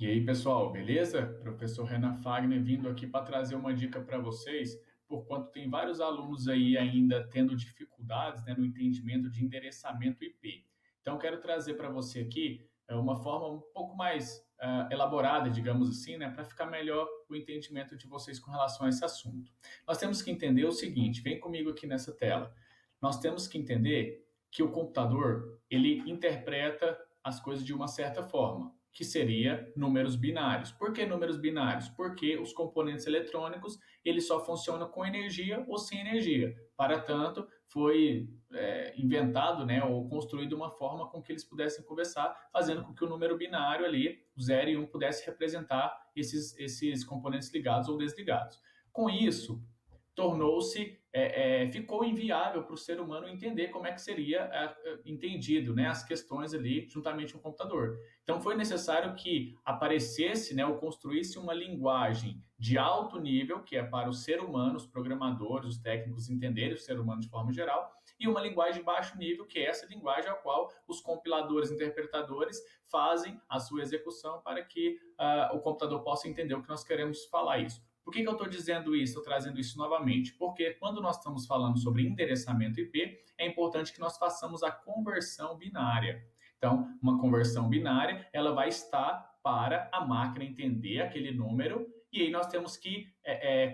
E aí, pessoal, beleza? Professor Renan Fagner vindo aqui para trazer uma dica para vocês, por quanto tem vários alunos aí ainda tendo dificuldades, né, no entendimento de endereçamento IP. Então, quero trazer para você aqui uma forma um pouco mais elaborada, digamos assim, né, para ficar melhor o entendimento de vocês com relação a esse assunto. Nós temos que entender o seguinte, vem comigo aqui nessa tela. Nós temos que entender que o computador, ele interpreta as coisas de uma certa forma, que seria números binários. Por que números binários? Porque os componentes eletrônicos eles só funcionam com energia ou sem energia. Para tanto, foi inventado, né, ou construído uma forma com que eles pudessem conversar, fazendo com que o número binário ali, o 0 e 1, pudesse representar esses componentes ligados ou desligados. Com isso, ficou inviável para o ser humano entender como é que seria entendido, né, as questões ali juntamente com o computador. Então foi necessário que aparecesse, né, ou construísse uma linguagem de alto nível, que é para o ser humano, os programadores, os técnicos entenderem o ser humano de forma geral, e uma linguagem de baixo nível, que é essa linguagem a qual os compiladores e interpretadores fazem a sua execução para que o computador possa entender o que nós queremos falar isso. Por que eu estou dizendo isso, estou trazendo isso novamente? Porque quando nós estamos falando sobre endereçamento IP, é importante que nós façamos a conversão binária. Então, uma conversão binária, ela vai estar para a máquina entender aquele número, e aí nós temos que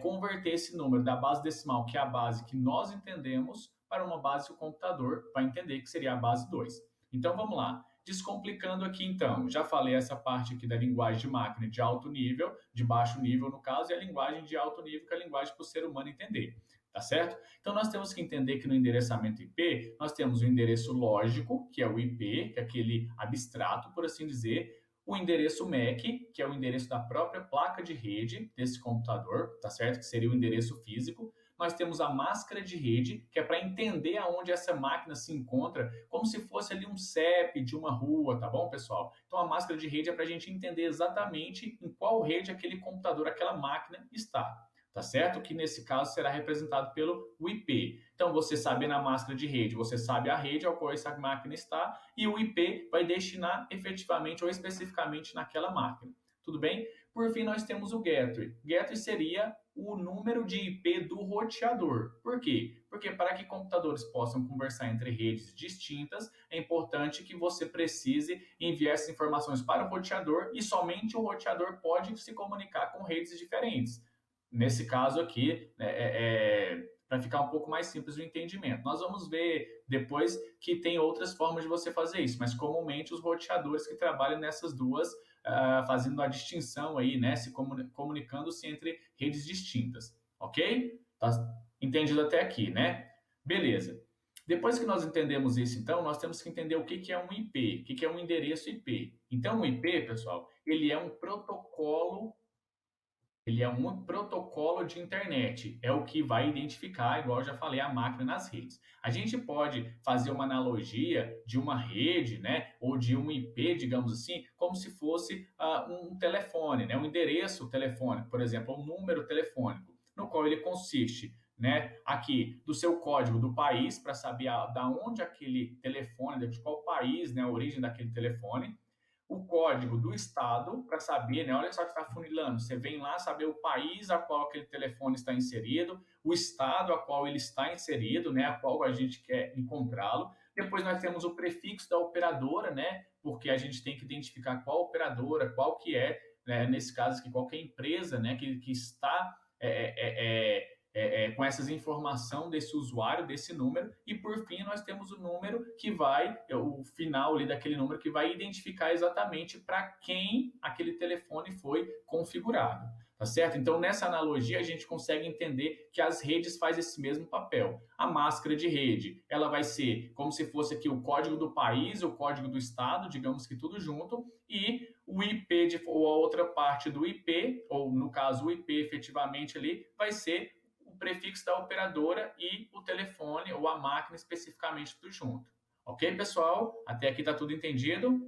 converter esse número da base decimal, que é a base que nós entendemos, para uma base que o computador vai entender, que seria a base 2. Então, vamos lá. Descomplicando aqui, então, já falei essa parte aqui da linguagem de máquina de alto nível, de baixo nível, no caso, e a linguagem de alto nível, que é a linguagem para o ser humano entender. Tá certo? Então, nós temos que entender que no endereçamento IP, nós temos o endereço lógico, que é o IP, que é aquele abstrato, por assim dizer, o endereço MAC, que é o endereço da própria placa de rede desse computador, tá certo? Que seria o endereço físico. Nós temos a máscara de rede, que é para entender aonde essa máquina se encontra, como se fosse ali um CEP de uma rua, tá bom, pessoal? Então, a máscara de rede é para a gente entender exatamente em qual rede aquele computador, aquela máquina está. Tá certo? Que nesse caso será representado pelo IP. Então, você sabe na máscara de rede, você sabe a rede ao qual essa máquina está e o IP vai destinar efetivamente ou especificamente naquela máquina. Tudo bem? Por fim, nós temos o gateway. Gateway seria o número de IP do roteador. Por quê? Porque para que computadores possam conversar entre redes distintas, é importante que você precise enviar essas informações para o roteador e somente o roteador pode se comunicar com redes diferentes. Nesse caso aqui, para ficar um pouco mais simples o entendimento. Nós vamos ver depois que tem outras formas de você fazer isso, mas comumente os roteadores que trabalham nessas duas, fazendo a distinção aí, né, se comunicando-se entre redes distintas, ok? Tá entendido até aqui, né? Beleza. Depois que nós entendemos isso, então, nós temos que entender o que é um IP, o que é um endereço IP. Então, o IP, pessoal, ele é um protocolo de internet, é o que vai identificar, igual eu já falei, a máquina nas redes. A gente pode fazer uma analogia de uma rede, né, ou de um IP, digamos assim, como se fosse um telefone, né, um endereço telefônico, por exemplo, um número telefônico, no qual ele consiste, né, aqui do seu código do país para saber da onde aquele telefone, de qual país, né, a origem daquele telefone, o código do estado para saber, né? Olha só que está funilando. Você vem lá saber o país a qual aquele telefone está inserido, o estado a qual ele está inserido, né? A qual a gente quer encontrá-lo. Depois nós temos o prefixo da operadora, né? Porque a gente tem que identificar qual operadora, qual que é, né? Nesse caso aqui, qual que é a empresa, né? Que está com essas informações desse usuário, desse número, e por fim nós temos o número que vai, o final ali daquele número que vai identificar exatamente para quem aquele telefone foi configurado. Tá certo? Então, nessa analogia, a gente consegue entender que as redes fazem esse mesmo papel. A máscara de rede, ela vai ser como se fosse aqui o código do país, o código do estado, digamos que tudo junto, e o IP, ou a outra parte do IP, ou no caso o IP efetivamente ali, vai ser o prefixo da operadora e o telefone ou a máquina especificamente tudo junto. Ok, pessoal? Até aqui está tudo entendido?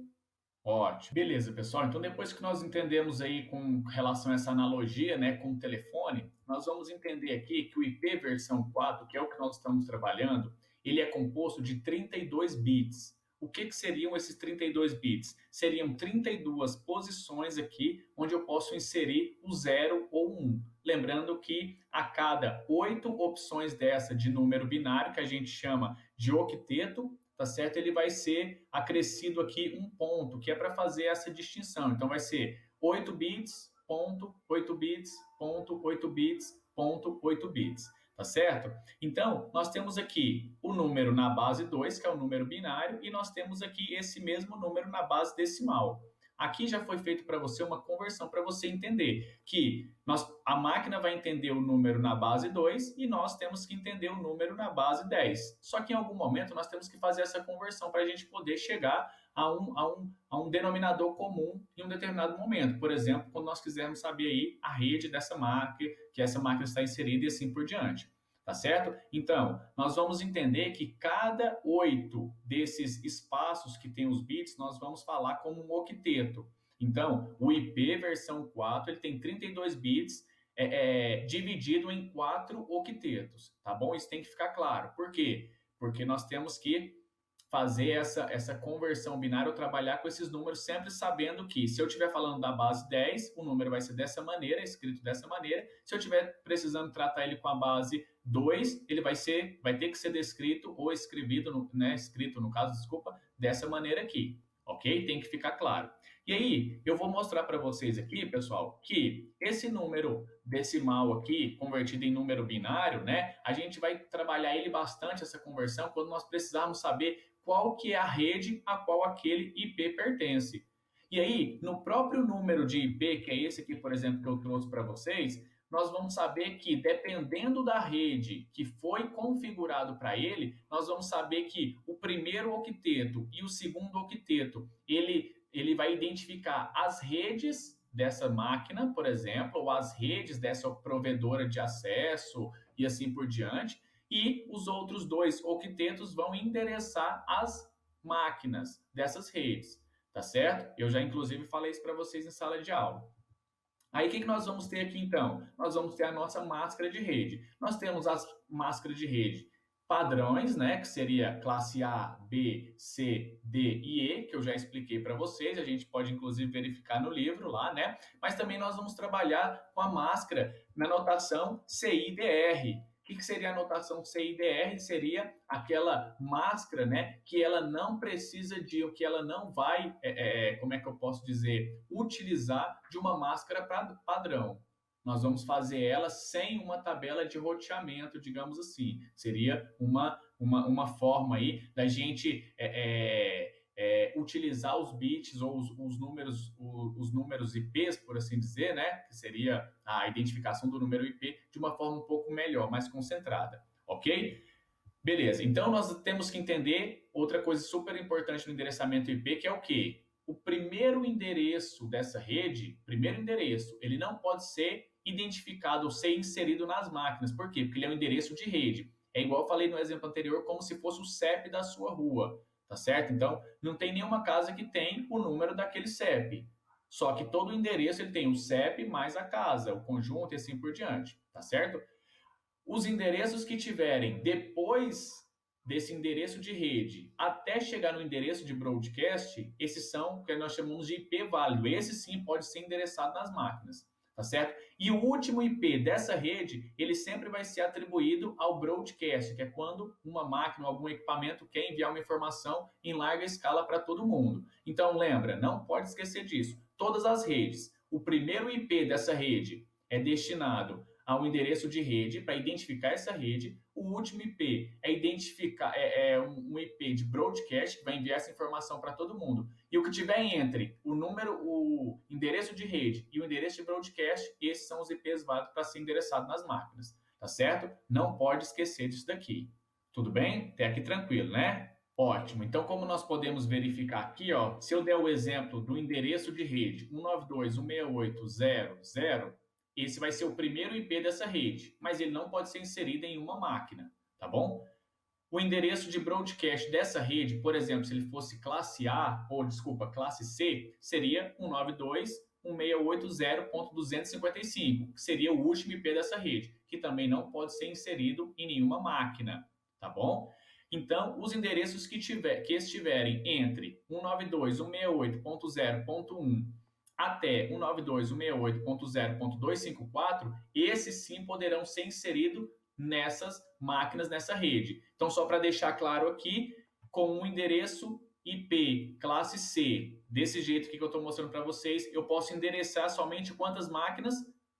Ótimo. Beleza, pessoal. Então, depois que nós entendemos aí com relação a essa analogia, né, com o telefone, nós vamos entender aqui que o IP versão 4, que é o que nós estamos trabalhando, ele é composto de 32 bits. o que seriam esses 32 bits? Seriam 32 posições aqui, onde eu posso inserir o 0 ou 1. Lembrando que a cada 8 opções dessa de número binário, que a gente chama de octeto, tá certo? Ele vai ser acrescido aqui um ponto, que é para fazer essa distinção. Então, vai ser 8 bits, ponto, 8 bits, ponto, 8 bits, ponto, 8 bits. Tá certo? Então, nós temos aqui o número na base 2, que é o número binário, e nós temos aqui esse mesmo número na base decimal. Aqui já foi feito para você uma conversão para você entender que a máquina vai entender o número na base 2 e nós temos que entender o número na base 10. Só que em algum momento nós temos que fazer essa conversão para a gente poder chegar a um denominador comum em um determinado momento. Por exemplo, quando nós quisermos saber aí a rede dessa máquina, que essa máquina está inserida e assim por diante. Tá certo? Então, nós vamos entender que cada 8 desses espaços que tem os bits, nós vamos falar como um octeto. Então, o IP versão 4, ele tem 32 bits dividido em 4 octetos, tá bom? Isso tem que ficar claro. Por quê? Porque nós temos que fazer essa conversão binária, ou trabalhar com esses números, sempre sabendo que, se eu estiver falando da base 10, o número vai ser dessa maneira, escrito dessa maneira. Se eu estiver precisando tratar ele com a base 2, ele vai ter que ser descrito ou escrito, escrito no caso, desculpa, dessa maneira aqui, ok? Tem que ficar claro. E aí, eu vou mostrar para vocês aqui, pessoal, que esse número decimal aqui, convertido em número binário, né? A gente vai trabalhar ele bastante, essa conversão, quando nós precisarmos saber qual que é a rede a qual aquele IP pertence. E aí, no próprio número de IP, que é esse aqui, por exemplo, que eu trouxe para vocês, nós vamos saber que, dependendo da rede que foi configurado para ele, nós vamos saber que o primeiro octeto e o segundo octeto, ele vai identificar as redes dessa máquina, por exemplo, ou as redes dessa provedora de acesso e assim por diante, e os outros 2 octetos vão endereçar as máquinas dessas redes, tá certo? Eu já, inclusive, falei isso para vocês em sala de aula. Aí, o que nós vamos ter aqui, então? Nós vamos ter a nossa máscara de rede. Nós temos as máscaras de rede padrões, né, que seria classe A, B, C, D e E, que eu já expliquei para vocês, a gente pode inclusive verificar no livro lá, né? Mas também nós vamos trabalhar com a máscara na notação CIDR. O que seria a notação CIDR? Seria aquela máscara, né, que ela não precisa de, ou que ela não vai, como é que eu posso dizer, utilizar de uma máscara padrão. Nós vamos fazer ela sem uma tabela de roteamento, digamos assim. Seria uma forma aí da gente utilizar os bits ou os números IPs, por assim dizer, né? Que seria a identificação do número IP de uma forma um pouco melhor, mais concentrada, ok? Beleza, então nós temos que entender outra coisa super importante no endereçamento IP, que é o quê? O primeiro endereço dessa rede, ele não pode ser identificado ou ser inserido nas máquinas. Por quê? Porque ele é um endereço de rede. É igual eu falei no exemplo anterior, como se fosse o CEP da sua rua, tá certo? Então, não tem nenhuma casa que tem o número daquele CEP. Só que todo endereço ele tem o CEP mais a casa, o conjunto e assim por diante, tá certo? Os endereços que tiverem depois desse endereço de rede até chegar no endereço de broadcast, esses são o que nós chamamos de IP válido. Esse sim pode ser endereçado nas máquinas, tá certo? E o último IP dessa rede, ele sempre vai ser atribuído ao broadcast, que é quando uma máquina ou algum equipamento quer enviar uma informação em larga escala para todo mundo. Então lembra, não pode esquecer disso. Todas as redes, o primeiro IP dessa rede é destinado ao endereço de rede para identificar essa rede. O último IP é um IP de broadcast que vai enviar essa informação para todo mundo. E o que tiver entre o endereço de rede e o endereço de broadcast, esses são os IPs válidos para ser endereçado nas máquinas, tá certo? Não pode esquecer disso daqui. Tudo bem? Até aqui tranquilo, né? Ótimo. Então, como nós podemos verificar aqui, ó, se eu der o exemplo do endereço de rede 192.168.0.0, esse vai ser o primeiro IP dessa rede, mas ele não pode ser inserido em uma máquina, tá bom? O endereço de broadcast dessa rede, por exemplo, se ele fosse classe A, classe C, seria 192.168.0.255, que seria o último IP dessa rede, que também não pode ser inserido em nenhuma máquina, tá bom? Então, os endereços que estiverem entre 192.168.0.1 até 192.168.0.254, esses sim poderão ser inseridos nessas máquinas, nessa rede. Então, só para deixar claro aqui, com um endereço IP classe C, desse jeito que eu estou mostrando para vocês, eu posso endereçar somente quantas máquinas?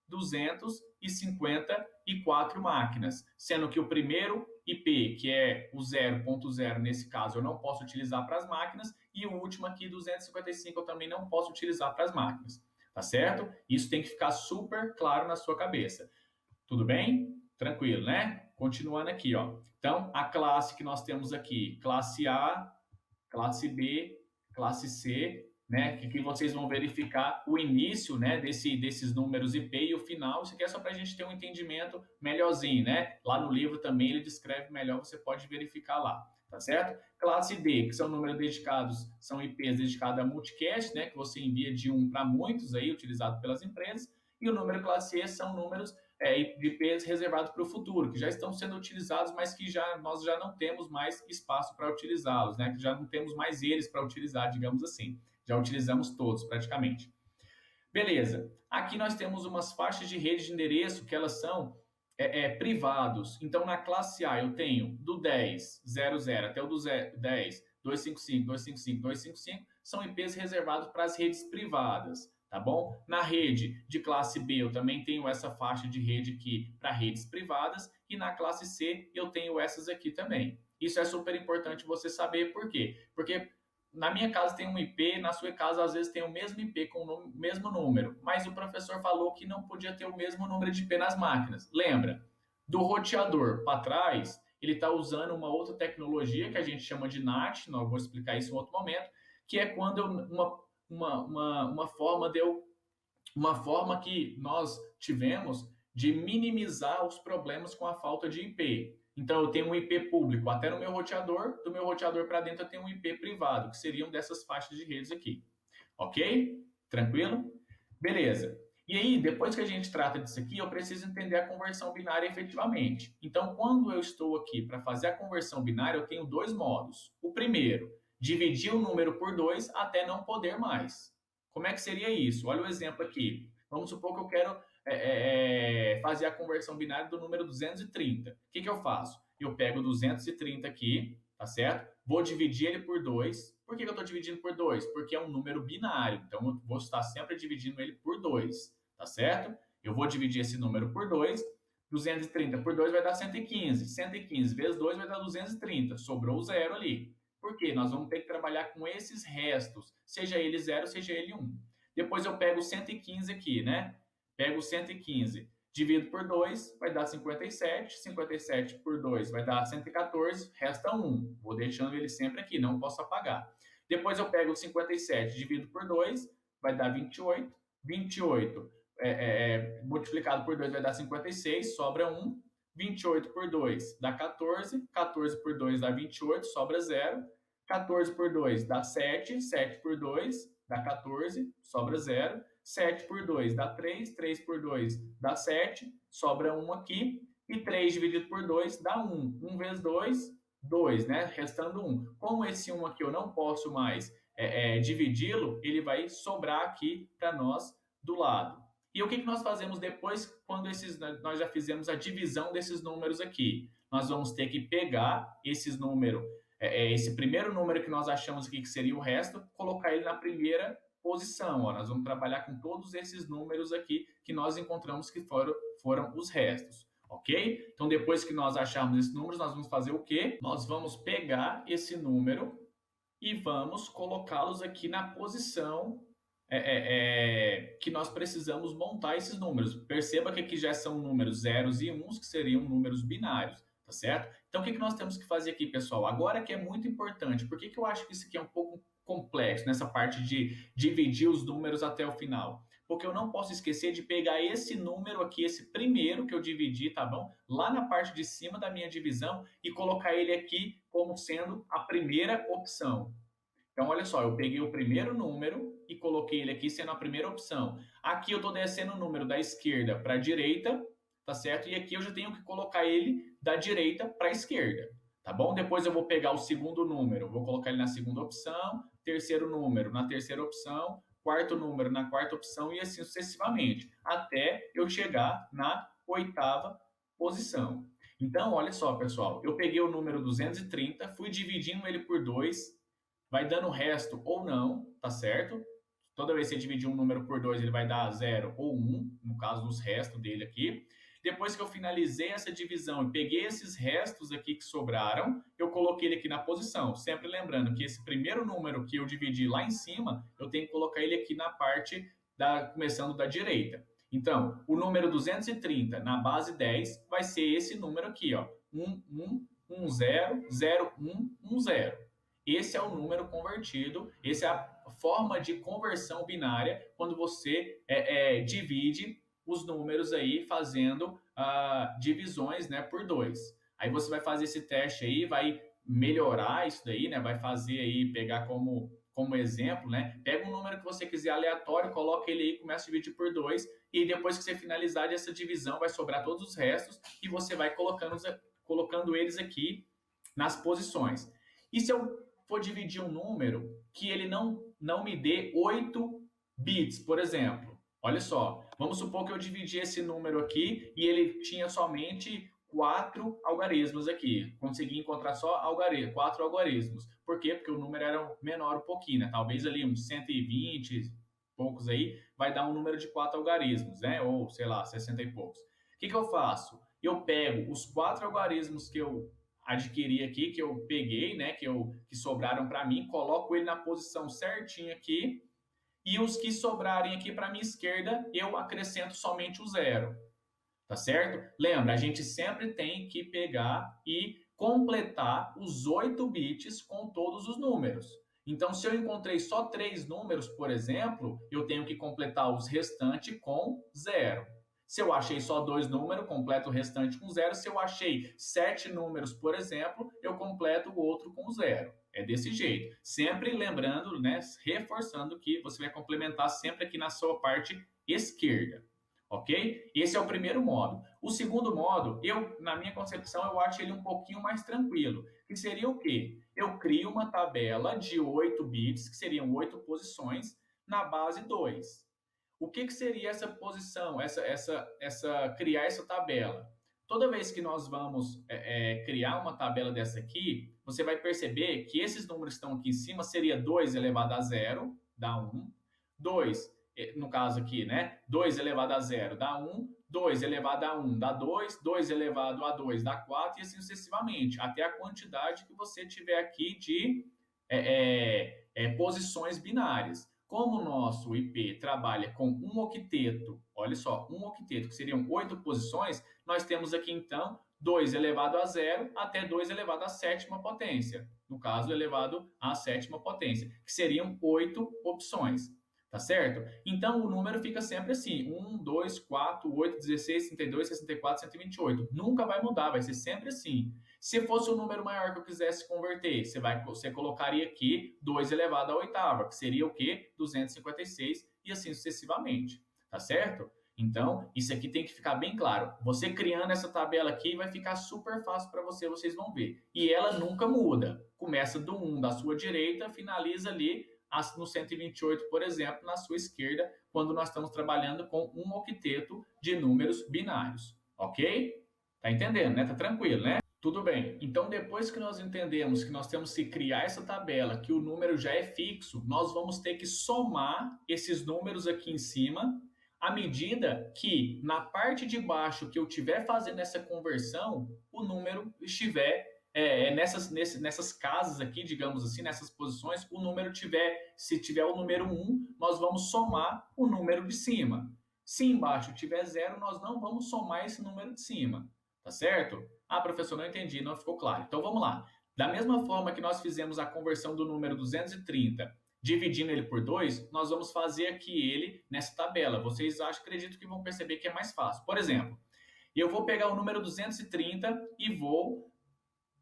254 máquinas, sendo que o primeiro IP, que é o 0.0 nesse caso, eu não posso utilizar para as máquinas, e o último aqui, 255, eu também não posso utilizar para as máquinas, tá certo? Isso tem que ficar super claro na sua cabeça. Tudo bem? Tranquilo, né? Continuando aqui, ó. Então, a classe que nós temos aqui, classe A, classe B, classe C, né? Que vocês vão verificar o início, né? Desses números IP e o final. Isso aqui é só para a gente ter um entendimento melhorzinho, né? Lá no livro também ele descreve melhor, você pode verificar lá, tá certo? Classe D, que são números dedicados, são IPs dedicados a multicast, né? Que você envia de um para muitos aí, utilizado pelas empresas. E o número classe E são números de IPs reservados para o futuro, que já estão sendo utilizados, mas que nós já não temos mais espaço para utilizá-los, né? Que já não temos mais eles para utilizar, digamos assim. Já utilizamos todos, praticamente. Beleza. Aqui nós temos umas faixas de rede de endereço que elas são privados. Então, na classe A, eu tenho do 10.00 até o do 10.255, 255, 255, são IPs reservados para as redes privadas. Tá bom? Na rede de classe B, eu também tenho essa faixa de rede aqui para redes privadas, e na classe C eu tenho essas aqui também. Isso é super importante você saber, por quê? Porque na minha casa tem um IP, na sua casa às vezes tem o mesmo IP com o mesmo número, mas o professor falou que não podia ter o mesmo número de IP nas máquinas. Lembra? Do roteador para trás, ele está usando uma outra tecnologia que a gente chama de NAT, nós vou explicar isso em outro momento, que é quando uma forma que nós tivemos de minimizar os problemas com a falta de IP. Então, eu tenho um IP público até no meu roteador, do meu roteador para dentro eu tenho um IP privado, que seriam dessas faixas de redes aqui. Ok? Tranquilo? Beleza. E aí, depois que a gente trata disso aqui, eu preciso entender a conversão binária efetivamente. Então, quando eu estou aqui para fazer a conversão binária, eu tenho dois modos. O primeiro, dividir o número por 2 até não poder mais. Como é que seria isso? Olha o exemplo aqui. Vamos supor que eu quero fazer a conversão binária do número 230. O que eu faço? Eu pego 230 aqui, tá certo? Vou dividir ele por 2. Por que eu estou dividindo por 2? Porque é um número binário, então eu vou estar sempre dividindo ele por 2, tá certo? Eu vou dividir esse número por 2. 230 por 2 vai dar 115. 115 vezes 2 vai dar 230. Sobrou o zero ali. Por quê? Nós vamos ter que trabalhar com esses restos, seja ele 0, seja ele 1. Depois eu pego o 115 aqui, né? Pego o 115, divido por 2, vai dar 57. 57 por 2 vai dar 114, resta 1. Vou deixando ele sempre aqui, não posso apagar. Depois eu pego o 57, divido por 2, vai dar 28. 28 multiplicado por 2 vai dar 56, sobra 1. 28 por 2 dá 14, 14 por 2 dá 28, sobra 0. 14 por 2 dá 7, 7 por 2 dá 14, sobra 0. 7 por 2 dá 3, 3 por 2 dá 7, sobra 1 aqui. E 3 dividido por 2 dá 1. 1 vezes 2, 2, né? Restando 1. Como esse 1 aqui eu não posso mais dividi-lo, ele vai sobrar aqui para nós do lado. E o que nós fazemos depois, quando nós já fizemos a divisão desses números aqui? Nós vamos ter que pegar esses números, esse primeiro número que nós achamos aqui que seria o resto, colocar ele na primeira posição. Ó. Nós vamos trabalhar com todos esses números aqui que nós encontramos que foram os restos. Ok? Então, depois que nós acharmos esses números, nós vamos fazer o quê? Nós vamos pegar esse número e vamos colocá-los aqui na posição que nós precisamos montar esses números. Perceba que aqui já são números zeros e uns, que seriam números binários, tá certo? Então, o que nós temos que fazer aqui, pessoal? Agora que é muito importante, por que eu acho que isso aqui é um pouco complexo, nessa parte de dividir os números até o final? Porque eu não posso esquecer de pegar esse número aqui, esse primeiro que eu dividi, tá bom? Lá na parte de cima da minha divisão e colocar ele aqui como sendo a primeira opção. Então, olha só, eu peguei o primeiro número e coloquei ele aqui sendo a primeira opção. Aqui eu estou descendo o número da esquerda para a direita, tá certo? E aqui eu já tenho que colocar ele da direita para a esquerda. tá bom? Depois eu vou pegar o segundo número, vou colocar ele na segunda opção, terceiro número na terceira opção, quarto número na quarta opção e assim sucessivamente, até eu chegar na oitava posição. Então, olha só, pessoal, eu peguei o número 230, fui dividindo ele por 2, vai dando o resto ou não, tá certo? Toda vez que você dividir um número por 2, ele vai dar 0 ou 1, no caso dos restos dele aqui. Depois que eu finalizei essa divisão e peguei esses restos aqui que sobraram, eu coloquei ele aqui na posição. Sempre lembrando que esse primeiro número que eu dividi lá em cima, eu tenho que colocar ele aqui na parte começando da direita. Então, o número 230 na base 10 vai ser esse número aqui, ó, 1, 1, 1, 0, 0, 1, 1, 0. Esse é o número convertido, essa é a forma de conversão binária quando você divide os números aí fazendo divisões, né, por 2. Aí você vai fazer esse teste aí, vai melhorar isso daí, né, vai fazer aí, pegar como exemplo, né, pega um número que você quiser aleatório, coloca ele aí, começa a dividir por 2, e depois que você finalizar essa divisão, vai sobrar todos os restos, e você vai colocando eles aqui nas posições. E se eu for dividir um número que ele não me dê 8 bits, por exemplo. Olha só, vamos supor que eu dividi esse número aqui e ele tinha somente 4 algarismos aqui. Consegui encontrar só 4 algarismos. Por quê? Porque o número era menor um pouquinho, né? Talvez ali uns 120 poucos aí, vai dar um número de 4 algarismos, né? Ou, sei lá, 60 e poucos. O que eu faço? Eu pego os 4 algarismos que eu adquiri aqui, que eu peguei, né, que sobraram para mim, coloco ele na posição certinha aqui, e os que sobrarem aqui para minha esquerda, eu acrescento somente o 0, tá certo? Lembra, a gente sempre tem que pegar e completar os 8 bits com todos os números. Então, se eu encontrei só 3 números, por exemplo, eu tenho que completar os restantes com 0. Se eu achei só 2 números, completo o restante com 0. Se eu achei 7 números, por exemplo, eu completo o outro com 0. É desse jeito. Sempre lembrando, né, reforçando que você vai complementar sempre aqui na sua parte esquerda. Ok? Esse é o primeiro modo. O segundo modo, na minha concepção, eu acho ele um pouquinho mais tranquilo. Que seria o quê? Eu crio uma tabela de 8 bits, que seriam 8 posições, na base 2. O que seria essa posição, criar essa tabela? Toda vez que nós vamos criar uma tabela dessa aqui, você vai perceber que esses números que estão aqui em cima seria 2 elevado a 0, dá 1. 2, no caso aqui, né? 2 elevado a 0 dá 1. 2 elevado a 1 dá 2. 2 elevado a 2 dá 4 e assim sucessivamente, até a quantidade que você tiver aqui de posições binárias. Como o nosso IP trabalha com um octeto, olha só, um octeto, que seriam 8 posições, nós temos aqui então 2 elevado a 0 até 2 elevado à sétima potência. No caso, elevado à sétima potência, que seriam 8 opções. Tá certo? Então, o número fica sempre assim, 1, 2, 4, 8, 16, 32, 64, 128. Nunca vai mudar, vai ser sempre assim. Se fosse um número maior que eu quisesse converter, você colocaria aqui 2 elevado à oitava, que seria o quê? 256 e assim sucessivamente. Tá certo? Então, isso aqui tem que ficar bem claro. Você criando essa tabela aqui vai ficar super fácil para vocês vão ver. E ela nunca muda. Começa do 1 da sua direita, finaliza ali no 128, por exemplo, na sua esquerda, quando nós estamos trabalhando com um octeto de números binários. Ok? Tá entendendo, né? Tá tranquilo, né? Tudo bem. Então, depois que nós entendemos que nós temos que criar essa tabela, que o número já é fixo, nós vamos ter que somar esses números aqui em cima, à medida que na parte de baixo que eu estiver fazendo essa conversão, o número estiver nessas casas aqui, digamos assim, nessas posições, se tiver o número 1, nós vamos somar o número de cima. Se embaixo tiver 0, nós não vamos somar esse número de cima. Tá certo? Ah, professor, não entendi, não ficou claro. Então vamos lá. Da mesma forma que nós fizemos a conversão do número 230, dividindo ele por 2, nós vamos fazer aqui ele nessa tabela. Vocês acredito que vão perceber que é mais fácil. Por exemplo, eu vou pegar o número 230 e vou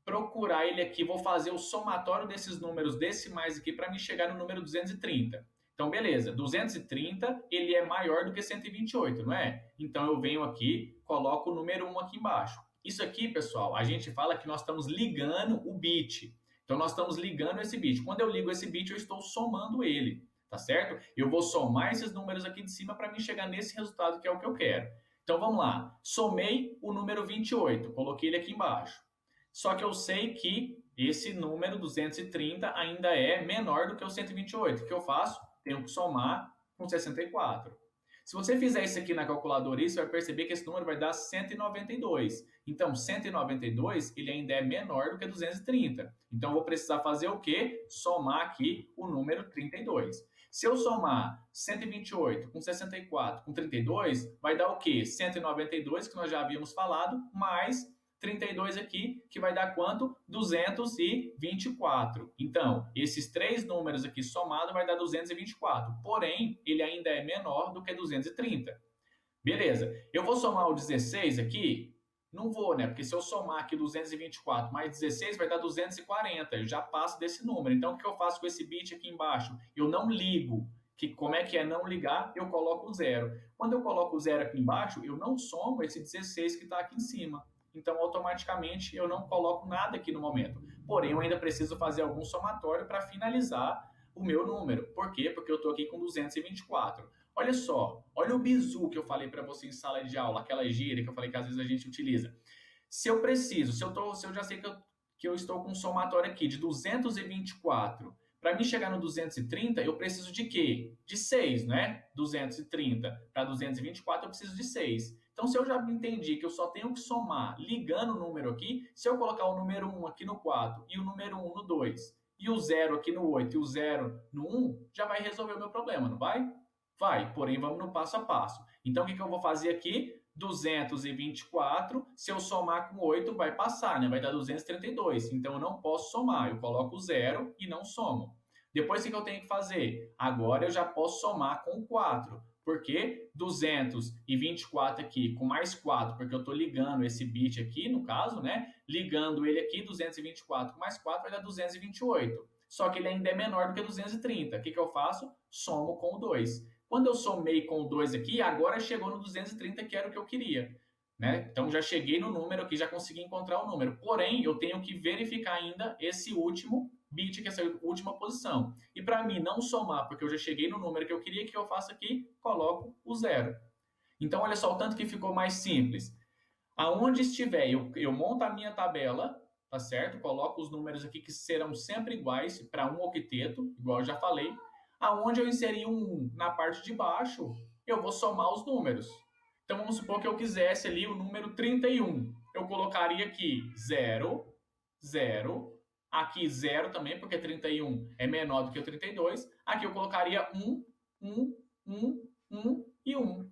procurar ele aqui, vou fazer o somatório desses números decimais aqui para me chegar no número 230. Então, beleza, 230 ele é maior do que 128, não é? Então, eu venho aqui, coloco o número 1 aqui embaixo. Isso aqui, pessoal, a gente fala que nós estamos ligando o bit. Então, nós estamos ligando esse bit. Quando eu ligo esse bit, eu estou somando ele, tá certo? Eu vou somar esses números aqui de cima para mim chegar nesse resultado que é o que eu quero. Então, vamos lá. Somei o número 28, coloquei ele aqui embaixo. Só que eu sei que esse número 230 ainda é menor do que o 128. O que eu faço? Tenho que somar com 64. Se você fizer isso aqui na calculadora, você vai perceber que esse número vai dar 192. Então, 192 ele ainda é menor do que 230. Então, eu vou precisar fazer o quê? Somar aqui o número 32. Se eu somar 128 com 64 com 32, vai dar o quê? 192, que nós já havíamos falado, mais 32 aqui, que vai dar quanto? 224. Então, esses três números aqui somados vai dar 224. Porém, ele ainda é menor do que 230. Beleza. Eu vou somar o 16 aqui? Não vou, né? Porque se eu somar aqui 224 mais 16 vai dar 240. Eu já passo desse número. Então, o que eu faço com esse bit aqui embaixo? Eu não ligo. Como é que é não ligar? Eu coloco o zero. Quando eu coloco o zero aqui embaixo, eu não somo esse 16 que está aqui em cima. Então, automaticamente, eu não coloco nada aqui no momento. Porém, eu ainda preciso fazer algum somatório para finalizar o meu número. Por quê? Porque eu estou aqui com 224. Olha só, olha o bizu que eu falei para você em sala de aula, aquela gíria que eu falei que às vezes a gente utiliza. Se eu preciso, se eu já sei que eu estou com um somatório aqui de 224, para mim chegar no 230, eu preciso de quê? De 6, né? 230 para 224, eu preciso de 6. Então, se eu já entendi que eu só tenho que somar ligando o número aqui, se eu colocar o número 1 aqui no 4 e o número 1 no 2, e o 0 aqui no 8 e o 0 no 1, já vai resolver o meu problema, não vai? Vai, porém vamos no passo a passo. Então, o que eu vou fazer aqui? 224, se eu somar com 8, vai passar, né? Vai dar 232. Então, eu não posso somar. Eu coloco 0 e não somo. Depois, o que eu tenho que fazer? Agora, eu já posso somar com 4. Porque 224 aqui com mais 4, porque eu estou ligando esse bit aqui, no caso, né? Ligando ele aqui, 224 com mais 4 vai dar 228. Só que ele ainda é menor do que 230. O que eu faço? Somo com o 2. Quando eu somei com o 2 aqui, agora chegou no 230, que era o que eu queria. Né? Então já cheguei no número aqui, já consegui encontrar o número. Porém, eu tenho que verificar ainda esse último bit, que é essa última posição. E para mim não somar, porque eu já cheguei no número que eu queria, que eu faço aqui? Coloco o zero. Então, olha só o tanto que ficou mais simples. Aonde estiver, eu monto a minha tabela, tá certo? Coloco os números aqui que serão sempre iguais para um octeto, igual eu já falei. Aonde eu inseri um na parte de baixo, eu vou somar os números. Então, vamos supor que eu quisesse ali o número 31. Eu colocaria aqui 0, 0, aqui 0 também, porque 31 é menor do que o 32. Aqui eu colocaria 1, 1, 1, 1 e 1.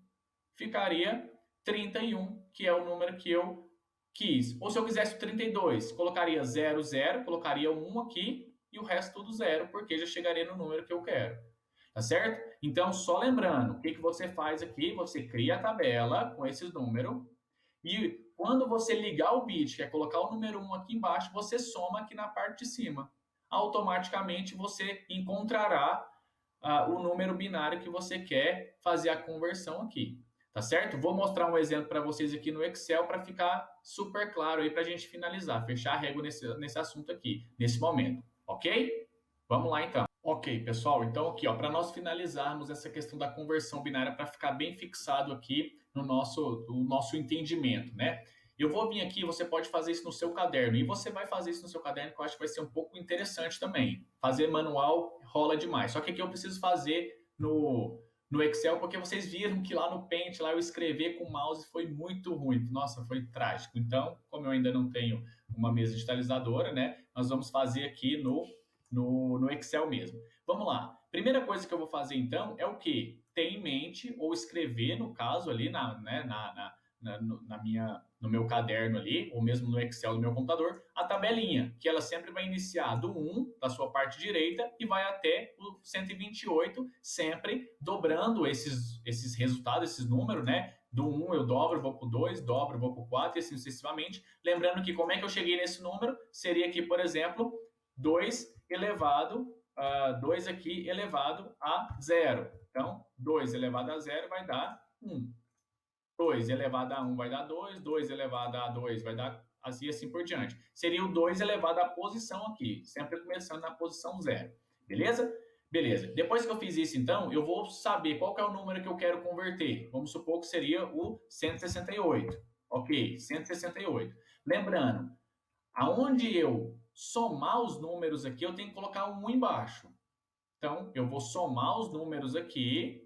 Ficaria 31, que é o número que eu quis. Ou se eu quisesse o 32, colocaria 0, 0, colocaria 1 aqui e o resto tudo 0, porque já chegaria no número que eu quero. Tá certo? Então, só lembrando, o que você faz aqui? Você cria a tabela com esses números e quando você ligar o bit, que é colocar o número 1 aqui embaixo, você soma aqui na parte de cima. Automaticamente você encontrará o número binário que você quer fazer a conversão aqui. Tá certo? Vou mostrar um exemplo para vocês aqui no Excel para ficar super claro aí para a gente finalizar, fechar a régua nesse assunto aqui, nesse momento. Ok? Vamos lá então. Ok, pessoal, então aqui, ó, para nós finalizarmos essa questão da conversão binária, para ficar bem fixado aqui no nosso entendimento, né? Eu vou vir aqui, você pode fazer isso no seu caderno, e você vai fazer isso no seu caderno, que eu acho que vai ser um pouco interessante também. Fazer manual rola demais, só que aqui eu preciso fazer no Excel, porque vocês viram que lá no Paint, lá eu escrever com o mouse foi muito ruim, nossa, foi trágico. Então, como eu ainda não tenho uma mesa digitalizadora, né, nós vamos fazer aqui no Excel mesmo. Vamos lá. Primeira coisa que eu vou fazer, então, é o quê? Ter em mente, ou escrever, no caso, ali no meu caderno ali, ou mesmo no Excel do meu computador, a tabelinha, que ela sempre vai iniciar do 1, da sua parte direita, e vai até o 128, sempre dobrando esses resultados, esses números, né? Do 1 eu dobro, vou para o 2, dobro, vou para o 4 e assim sucessivamente. Lembrando que como é que eu cheguei nesse número? Seria aqui, por exemplo, 2 elevado, 2 aqui elevado a 0. Então, 2 elevado a 0 vai dar 1. 2 elevado a 1 vai dar 2, 2 elevado a 2 vai dar assim por diante. Seria o 2 elevado à posição aqui, sempre começando na posição 0. Beleza? Beleza. Depois que eu fiz isso, então, eu vou saber qual que é o número que eu quero converter. Vamos supor que seria o 168. Ok, 168. Lembrando, aonde eu somar os números aqui, eu tenho que colocar um 1 embaixo. Então, eu vou somar os números aqui.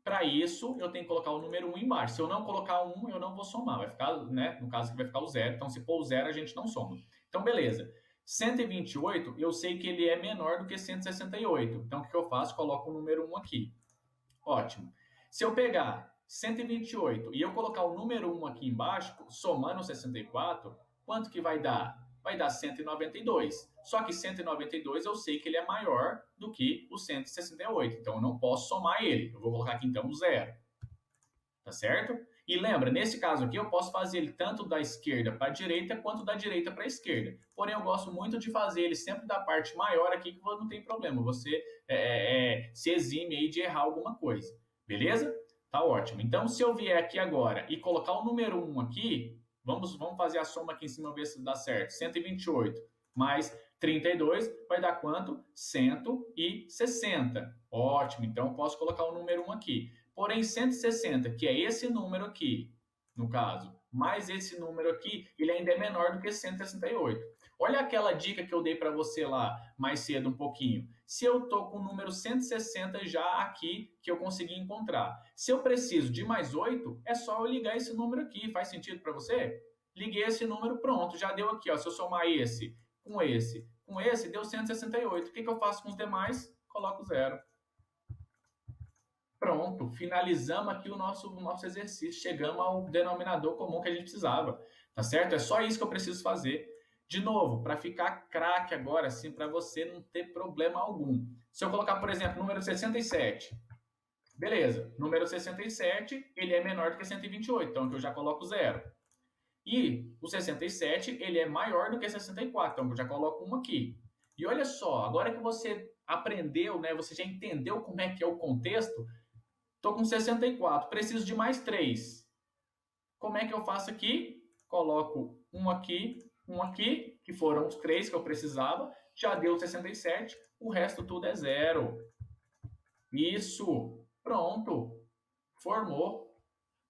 Para isso, eu tenho que colocar o número 1 embaixo. Se eu não colocar o 1, eu não vou somar. Vai ficar, né? No caso aqui vai ficar o 0. Então, se pôr o 0, a gente não soma. Então, beleza. 128, eu sei que ele é menor do que 168. Então, o que eu faço? Coloco o número 1 aqui. Ótimo. Se eu pegar 128 e eu colocar o número 1 aqui embaixo, somando 64, quanto que vai dar? Vai dar 192. Só que 192 eu sei que ele é maior do que o 168. Então eu não posso somar ele. Eu vou colocar aqui então o 0. Tá certo? E lembra, nesse caso aqui eu posso fazer ele tanto da esquerda para a direita quanto da direita para a esquerda. Porém, eu gosto muito de fazer ele sempre da parte maior aqui, que não tem problema. Você se exime aí de errar alguma coisa. Beleza? Tá ótimo. Então, se eu vier aqui agora e colocar o número 1 aqui, vamos fazer a soma aqui em cima, ver se dá certo. 128 mais 32 vai dar quanto? 160. Ótimo. Então, eu posso colocar o número 1 aqui. Porém, 160, que é esse número aqui, no caso, mais esse número aqui, ele ainda é menor do que 168. Olha aquela dica que eu dei para você lá mais cedo um pouquinho. Se eu estou com o número 160 já aqui, que eu consegui encontrar. Se eu preciso de mais 8, é só eu ligar esse número aqui. Faz sentido para você? Liguei esse número, pronto, já deu aqui. Ó. Se eu somar esse, deu 168. O que eu faço com os demais? Coloco 0. Pronto, finalizamos aqui o nosso exercício, chegamos ao denominador comum que a gente precisava, tá certo? É só isso que eu preciso fazer. De novo, para ficar craque agora, assim, para você não ter problema algum. Se eu colocar, por exemplo, número 67, beleza, número 67, ele é menor do que 128, então aqui eu já coloco 0. E o 67, ele é maior do que 64, então eu já coloco 1 aqui. E olha só, agora que você aprendeu, né, você já entendeu como é que é o contexto, estou com 64, preciso de mais 3. Como é que eu faço aqui? Coloco um aqui, que foram os 3 que eu precisava, já deu 67, o resto tudo é 0. Isso, pronto, formou,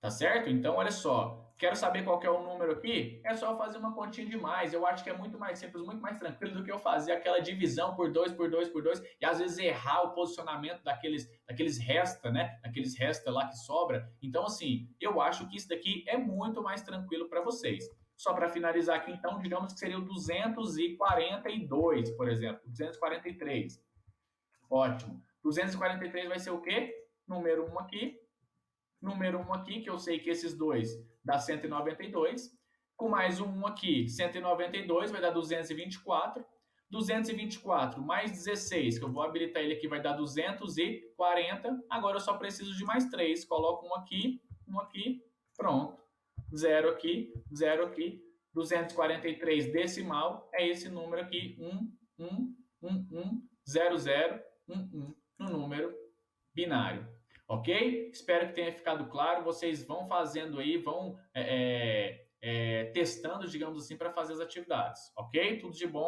tá certo? Então, olha só, quero saber qual que é o número aqui? É só fazer uma continha de mais. Eu acho que é muito mais simples, muito mais tranquilo do que eu fazer aquela divisão por 2, por 2, por 2 e às vezes errar o posicionamento daqueles resta, né? Daqueles resta lá que sobra. Então, assim, eu acho que isso daqui é muito mais tranquilo para vocês. Só para finalizar aqui, então, digamos que seria o 242, por exemplo, 243. Ótimo. 243 vai ser o quê? Número 1 aqui, número 1 aqui, que eu sei que esses dois dá 192, com mais um 1 aqui, 192 vai dar 224, 224 mais 16, que eu vou habilitar ele aqui, vai dar 240, agora eu só preciso de mais 3, coloco um aqui, pronto, 0 aqui, 243 decimal, é esse número aqui, 0011, no número binário. Ok? Espero que tenha ficado claro. Vocês vão fazendo aí, vão testando, digamos assim, para fazer as atividades. Ok? Tudo de bom.